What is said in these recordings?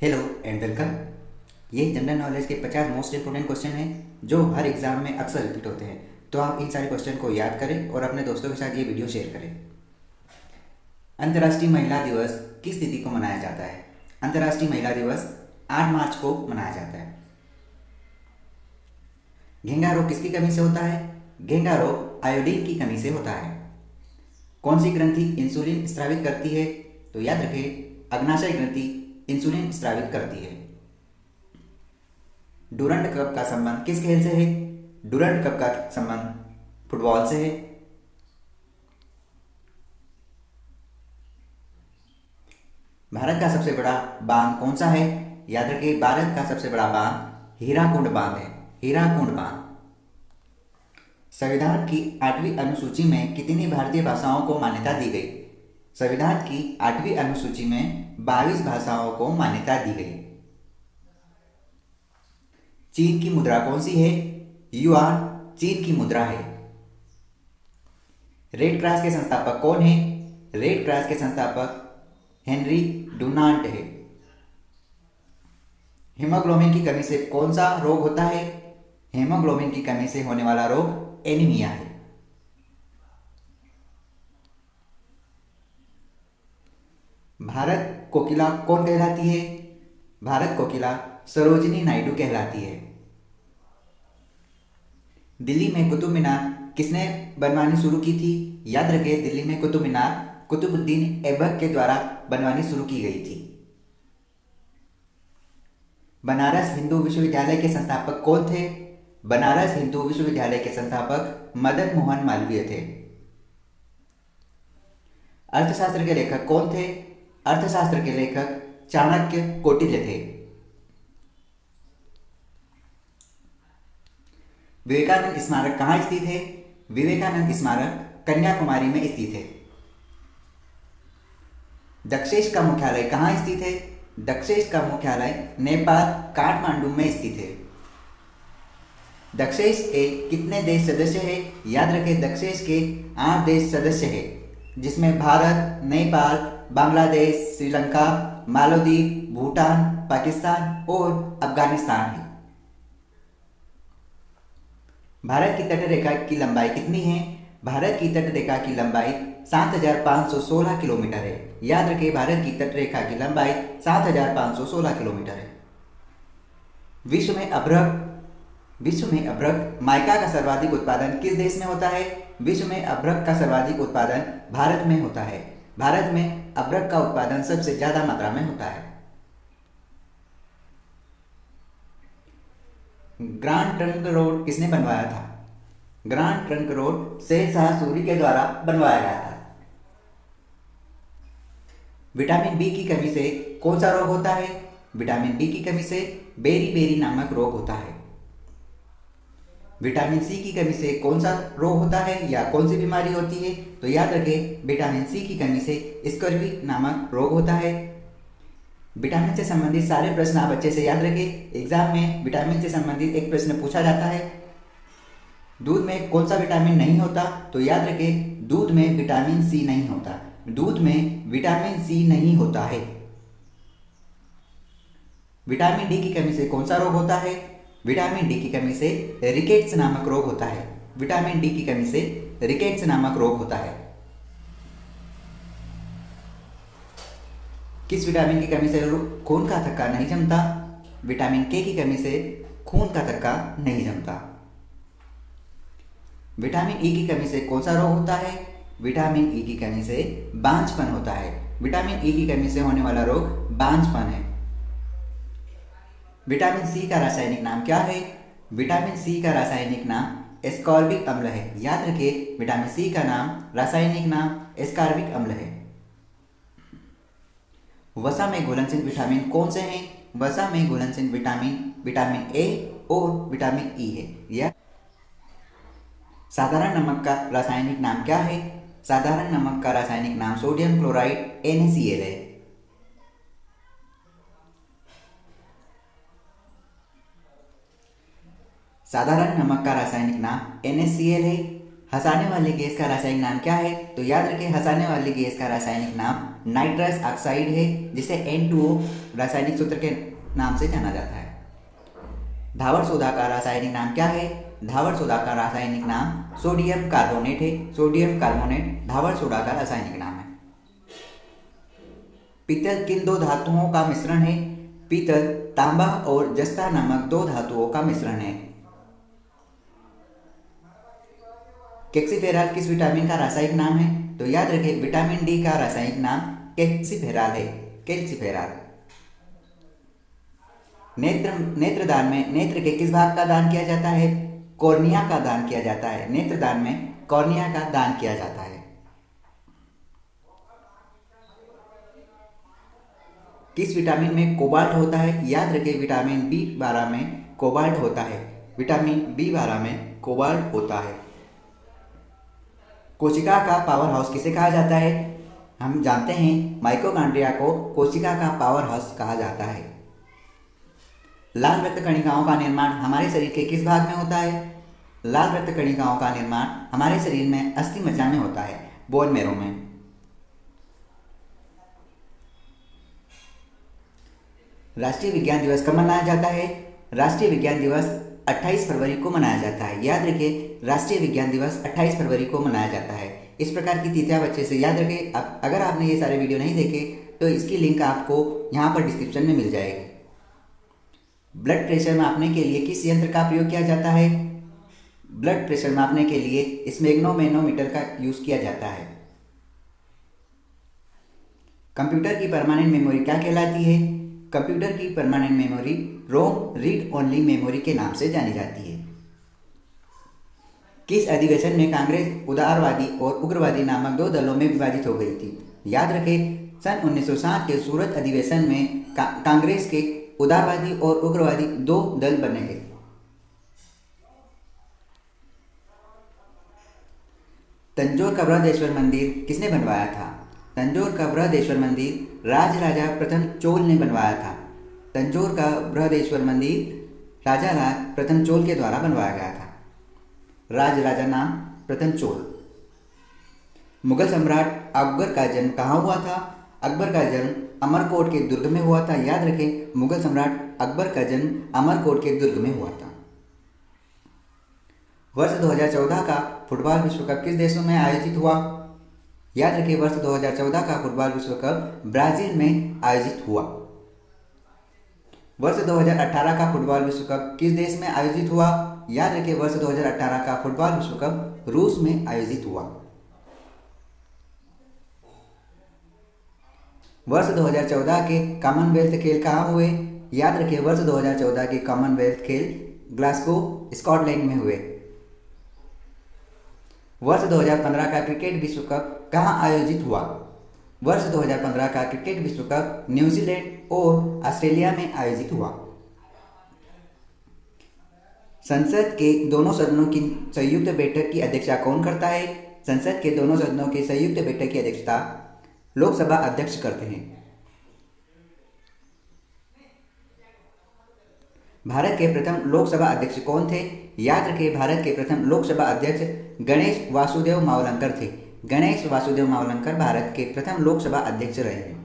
Hello and welcome. ये general knowledge के 50 most important question हैं जो हर एग्जाम में अक्सर रिपीट होते हैं। तो आप इन सारे क्वेश्चन को याद करें और अपने दोस्तों के साथ ये वीडियो शेयर करें। अंतर्राष्ट्रीय महिला दिवस किस तिथि को मनाया जाता है? अंतर्राष्ट्रीय महिला दिवस 8 मार्च को मनाया जाता है। घेंघा रोग किसकी कमी से होता है? घेंघा रोग आयोडीन की कमी से होता है। कौन सी ग्रंथि इंसुलिन स्रावित करती है? तो याद रखें, अग्नाशय ग्रंथि इंसुलिन स्रावित करती है। डूरंड कप का संबंध किस खेल से है? डूरंड कप का संबंध फुटबॉल से है। भारत का सबसे बड़ा बांध कौन सा है? याद रखिए, भारत का सबसे बड़ा बांध हीराकुंड बांध है। हीराकुंड बांध। संविधान की 8वीं अनुसूची में कितनी भारतीय भाषाओं को मान्यता दी गई? संविधान की 8वीं अनुसूची में 22 भाषाओं को मान्यता दी गई। चीन की मुद्रा कौन सी है? युआन चीन की मुद्रा है। रेड क्रॉस के संस्थापक कौन है? रेड क्रॉस के संस्थापक हेनरी डुनांट है। हीमोग्लोबिन की कमी से कौन सा रोग होता है? हीमोग्लोबिन की कमी से होने वाला रोग एनीमिया है। भारत कोकिला कौन कहलाती है? भारत कोकिला सरोजिनी नायडू कहलाती है। दिल्ली में कुतुब मीनार किसने बनवानी शुरू की थी? याद रखिए, दिल्ली में कुतुब मीनार कुतुबुद्दीन ऐबक के द्वारा बनवानी शुरू की गई थी। बनारस हिंदू विश्वविद्यालय के संस्थापक कौन थे? बनारस हिंदू विश्वविद्यालय के संस्थापक मदन मोहन मालवीय थे। अर्थशास्त्र के लेखक कौन थे? अर्थशास्त्र के लेखक चाणक्य कौटिल्य थे। विवेकानंद स्मारक कहाँ स्थित है? विवेकानंद स्मारक कन्याकुमारी में स्थित है। दक्षेश का मुख्यालय कहाँ स्थित है? दक्षेश का मुख्यालय नेपाल काठमांडू में स्थित है। दक्षेश के कितने देश सदस्य हैं? याद रखें, दक्षेश के 8 देश सदस्य हैं, जिसमें भारत, नेपाल, बांग्लादेश, श्रीलंका, मालदीव, भूटान, पाकिस्तान और अफगानिस्तान है। भारत की तटरेखा की लंबाई कितनी है? भारत की तटरेखा की लंबाई 7516 किलोमीटर है। याद रखिए, भारत की तटरेखा की लंबाई 7516 किलोमीटर है। विश्व में अभ्रक माइका का सर्वाधिक उत्पादन किस देश में होता है? विश्व में अभ्रक का सर्वाधिक उत्पादन भारत में होता है। भारत में अभ्रक का उत्पादन सबसे ज्यादा मात्रा में होता है। ग्रांड ट्रंक रोड किसने बनवाया था? Grand trunk road Sher Shah Suri के द्वारा बनवाया गया था। विटामिन बी की कमी से कौन सा रोग होता है? विटामिन बी की कमी से बेरी नामक रोग होता है। विटामिन सी की कमी से कौन सा रोग होता है या कौन सी बीमारी होती है? तो याद रखें, विटामिन सी की कमी से स्कर्वी नामक रोग होता है। विटामिन से संबंधित सारे प्रश्न आप अच्छे से याद रखें। एग्जाम में विटामिन से संबंधित एक प्रश्न पूछा जाता है, दूध में कौन सा विटामिन नहीं होता? तो याद रखें, दूध में विटामिन सी नहीं होता। दूध में विटामिन सी नहीं होता है। विटामिन डी की कमी से कौन सा रोग होता है? विटामिन डी की कमी से रिकेट्स नामक रोग होता है। विटामिन डी की कमी से रिकेट्स नामक रोग होता है। किस विटामिन की कमी से खून का थक्का नहीं जमता? विटामिन के की कमी से खून का थक्का नहीं जमता। विटामिन ई की कमी से कौन सा रोग होता है? विटामिन ई की कमी से बांझपन होता है। विटामिन ई की कमी से होने वाला रोग बांझपन है। विटामिन सी का रासायनिक नाम क्या है? विटामिन सी का रासायनिक नाम एस्कॉर्बिक अम्ल है। याद रखिए, विटामिन सी का रासायनिक नाम एस्कॉर्बिक अम्ल है। वसा में घुलनशील विटामिन कौन से हैं? वसा में घुलनशील विटामिन ए और विटामिन ई है। यह साधारण नमक का रासायनिक नाम क्या है? साधारण नमक का रासायनिक नाम सोडियम क्लोराइड NaCl है। साधारण नमक का रासायनिक नाम NaCl है। हंसाने वाली गैस का रासायनिक नाम क्या है? तो याद रखें, हंसाने वाली गैस का रासायनिक नाम नाइट्रस ऑक्साइड है, जिसे N2O रासायनिक सूत्र के नाम से जाना जाता है। धावर सोडा का रासायनिक नाम क्या है? धावर सोडा का रासायनिक नाम सोडियम कार्बोनेट है। सोडियम कार्बोनेट धावर सोडा का रासायनिक नाम है। पीतल किन दो धातुओं का मिश्रण है? पीतल तांबा और जस्ता नामक दो धातुओं का मिश्रण है। कैक्सीफेराल किस विटामिन का रासायनिक नाम है? तो याद रखें, विटामिन डी का रासायनिक नाम कैक्सीफेराल है। कैक्सीफेराल। नेत्रदान में नेत्र के किस भाग का दान किया जाता है? कॉर्निया का दान किया जाता है। नेत्रदान में कॉर्निया का दान किया जाता है। किस विटामिन में कोबाल्ट होता है? याद रखें, विटामिन B12 में कोबाल्ट होता है। विटामिन B12 में कोबाल्ट होता है। कोशिका का पावर हाउस किसे कहा जाता है? हम जानते हैं, माइटोकॉन्ड्रिया को कोशिका का पावर हाउस कहा जाता है। लाल रक्त कणिकाओं का निर्माण हमारे शरीर के किस भाग में होता है? लाल रक्त कणिकाओं का निर्माण हमारे शरीर में अस्थि मज्जा में होता है, बोन मैरो में। राष्ट्रीय विज्ञान दिवस कब मनाया जाता है? राष्ट्रीय विज्ञान दिवस 28 फरवरी को मनाया जाता है। याद रखिए, राष्ट्रीय विज्ञान दिवस 28 फरवरी को मनाया जाता है। इस प्रकार की तिथियां बच्चे से याद रखें। अब अगर आपने ये सारे वीडियो नहीं देखे तो इसकी लिंक आपको यहाँ पर डिस्क्रिप्शन में मिल जाएगी। ब्लड प्रेशर मापने के लिए किस यंत्र का प्रयोग किया जाता है? ब्लड प्रेशर मापने के लिए स्फेग्नोमेनोमीटर का यूज किया जाता है। कंप्यूटर की परमानेंट मेमोरी क्या कहलाती है? कंप्यूटर की परमानेंट मेमोरी रोम रीड ओनली मेमोरी के नाम से जानी जाती है। किस अधिवेशन में कांग्रेस उदारवादी और उग्रवादी नामक दो दलों में विभाजित हो गई थी? याद रखें, सन 1960 के सूरत अधिवेशन में कांग्रेस के उदारवादी और उग्रवादी दो दल बने गए। तंजौर का बृहदेश्वर मंदिर किसने बनवाया था? तंजौर का बृहदेश्वर मंदिर राजराजा प्रथम चोल ने बनवाया था। तंजौर का बृहदेश्वर मंदिर राजा प्रथम चोल के द्वारा बनवाया गया था। राजा नाम प्रथम चोल। मुगल सम्राट अकबर का जन्म कहाँ हुआ था? अकबर का जन्म अमरकोट के दुर्ग में हुआ था। याद रखें, मुगल सम्राट अकबर का जन्म अमरकोट के दुर्ग में हुआ था। वर्ष 2014 का फुटबॉल विश्व कप किस देशों में आयोजित हुआ? याद रखिए, वर्ष 2014 का फुटबॉल विश्व कप ब्राजील में आयोजित हुआ। वर्ष 2018 का फुटबॉल विश्व कप किस देश में आयोजित हुआ? याद रखिए, वर्ष 2018 का फुटबॉल विश्व कप रूस में आयोजित हुआ। वर्ष 2014 के कॉमनवेल्थ खेल कहाँ हुए? याद रखिए, वर्ष 2014 के कॉमनवेल्थ खेल ग्लासगो स्कॉटलैंड में हुए। वर्ष 2015 का क्रिकेट विश्व कप कहाँ आयोजित हुआ? वर्ष 2015 का क्रिकेट विश्व कप न्यूजीलैंड और ऑस्ट्रेलिया में आयोजित हुआ। संसद के दोनों सदनों की संयुक्त बैठक की अध्यक्षता कौन करता है? संसद के दोनों सदनों की संयुक्त बैठक की अध्यक्षता लोकसभा अध्यक्ष करते हैं। भारत के प्रथम लोकसभा अध्यक्ष कौन थे? याद रखें, भारत के प्रथम लोकसभा अध्यक्ष गणेश वासुदेव मावलंकर थे। गणेश वासुदेव मावलंकर भारत के प्रथम लोकसभा अध्यक्ष रहे हैं।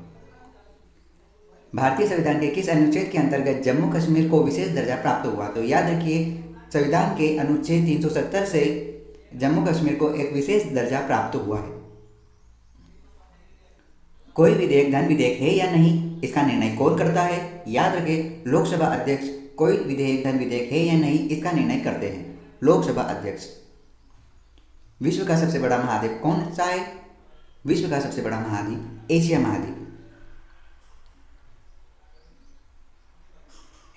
भारतीय संविधान के किस अनुच्छेद के अंतर्गत जम्मू कश्मीर को विशेष दर्जा प्राप्त हुआ? तो याद रखिए, संविधान के अनुच्छेद 370 से जम्मू कश्मीर को एक विशेष दर्जा प्राप्त हुआ है। कोई विधेयक धन विधेयक है या नहीं, इसका निर्णय कौन करता है? याद रखें, लोकसभा अध्यक्ष कोई विधेयक धन विधेयक है या नहीं, इसका निर्णय करते हैं लोकसभा अध्यक्ष। विश्व का सबसे बड़ा महाद्वीप कौन सा है? विश्व का सबसे बड़ा महाद्वीप एशिया महाद्वीप।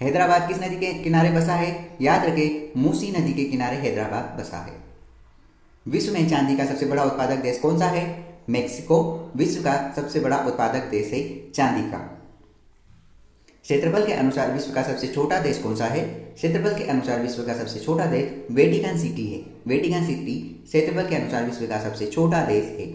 हैदराबाद किस नदी के किनारे बसा है? याद रखें, मूसी नदी के किनारे हैदराबाद बसा है। विश्व में चांदी का सबसे बड़ा उत्पादक देश कौन सा है? मेक्सिको विश्व का सबसे बड़ा उत्पादक देश है चांदी का। क्षेत्रफल के अनुसार विश्व का सबसे छोटा देश कौन सा है? क्षेत्रफल के अनुसार विश्व का सबसे छोटा देश वेटिकन सिटी है। वेटिकन सिटी क्षेत्रफल के अनुसार विश्व का सबसे छोटा देश है।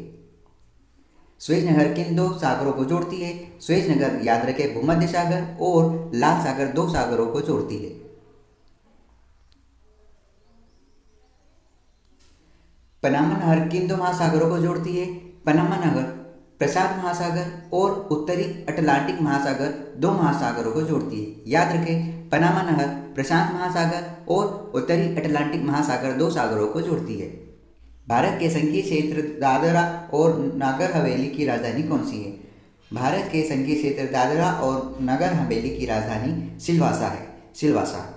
स्वेज नहर किन दो सागरों को जोड़ती है? स्वेज नहर याद रखें, भूमध्य सागर और लाल सागर दो सागरों को जोड़ती है। पनामा नहर किन दो महासागरों को जोड़ती है? पनामा नहर प्रशांत महासागर और उत्तरी अटलांटिक महासागर, दो महासागरों को जोड़ती है। याद रखें, पनामा नहर प्रशांत महासागर और उत्तरी अटलांटिक महासागर, दो सागरों को जोड़ती है। भारत के संघीय क्षेत्र दादरा और नगर हवेली की राजधानी कौन सी है? भारत के संघीय क्षेत्र दादरा और नगर हवेली की राजधानी सिलवासा है, सिलवासा।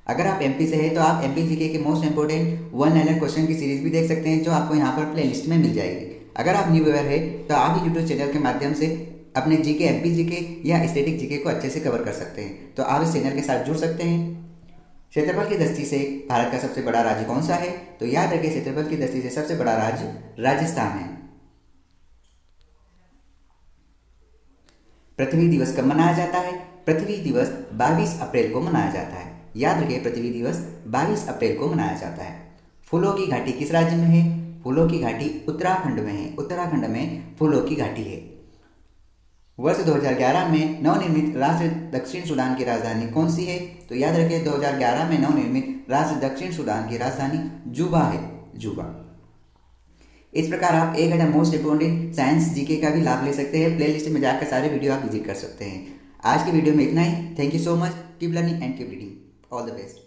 अगर आप एमपी से हैं तो आप एमपी जीके के मोस्ट इंपोर्टेंट 1 लाइनर क्वेश्चन की सीरीज भी देख सकते हैं, जो आपको यहाँ पर प्लेलिस्ट में मिल जाएगी। अगर आप न्यू व्यूअर है तो आप ही यूट्यूब चैनल के माध्यम से अपने जीके, एमपी जीके या स्टैटिक जीके को अच्छे से कवर कर सकते हैं, तो आप इस चैनल के साथ जुड़ सकते हैं। क्षेत्रफल की दृष्टि से भारत का सबसे बड़ा राज्य कौन सा है? तो याद रखिए, क्षेत्रफल की दृष्टि से सबसे बड़ा राज्य राजस्थान है। पृथ्वी दिवस कब मनाया जाता है? पृथ्वी दिवस 22 अप्रैल को मनाया जाता है। याद रखिए, पृथ्वी दिवस 22 अप्रैल को मनाया जाता है। फूलों की घाटी किस राज्य में है? फूलों की घाटी उत्तराखंड में है, उत्तराखंड में फूलों की घाटी है। वर्ष 2011 में नवनिर्मित राष्ट्र दक्षिण सूडान की राजधानी कौन सी है? तो याद रखिए, 2011 में नवनिर्मित राष्ट्र दक्षिण सूडान की राजधानी जुबा है, जुबा। इस प्रकार आप 1000 मोस्ट इंपोर्टेंट साइंस जीके का भी लाभ ले सकते हैं। प्लेलिस्ट में जाकर सारे वीडियो आप विजिट कर सकते हैं। आज की वीडियो में इतना ही। Thank you so much. Keep learning and keep reading. All the best.